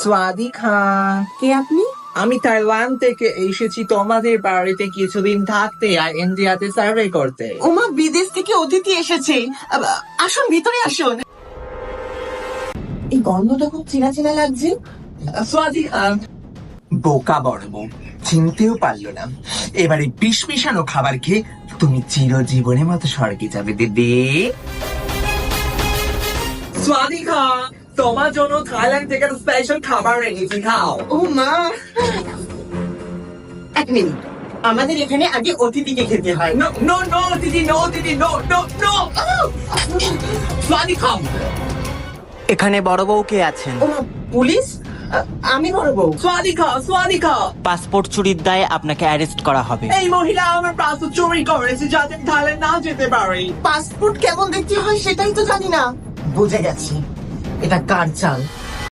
স্বাদিকা, কে আপনি? আমি তাইওয়ান থেকে এসেছি তোমাদের বাড়িতে কিছুদিন থাকতে আর ইন্ডিয়াতে সার্ভে করতে। ওমা, বিদেশ থেকে অতিথি এসেছে। আসুন, ভিতরে আসুন। এই গন্ধটা খুব চেনা চেনা লাগছে। স্বাদিকা, বোকা বড় বউ, চিনতেও পারলো না। এবারে বিষ মিশানো খাবার খেয়ে তুমি চিরজীবনের মতো স্বর্গে যাবে দিদি। স্বাদিকা, তোমার জন্য থাইল্যান্ড থেকে স্পেশাল খাবার এনেছি, খাও। ও মা, এক মিনিট, আমাদের এখানে আগে অতিথিকে খেতে হয়। No, no, no, দিদি, no, দিদি, no, no, no. স্বাদিকা, এখানে বড় বউ কে আছেন? ও মা, পুলিশ? আমি বড় বউ। স্বাদিকা, স্বাদিকা, পাসপোর্ট চুরির দায়ে আপনাকে অ্যারেস্ট করা হবে। এই মহিলা আমার পাসপোর্ট চুরি করেছে যাতে থাইল্যান্ড না যেতে পারি। পাসপোর্ট কেমন দেখতে হয় সেটাই তো জানি না। বুঝে গেছি, এটা কার চাল।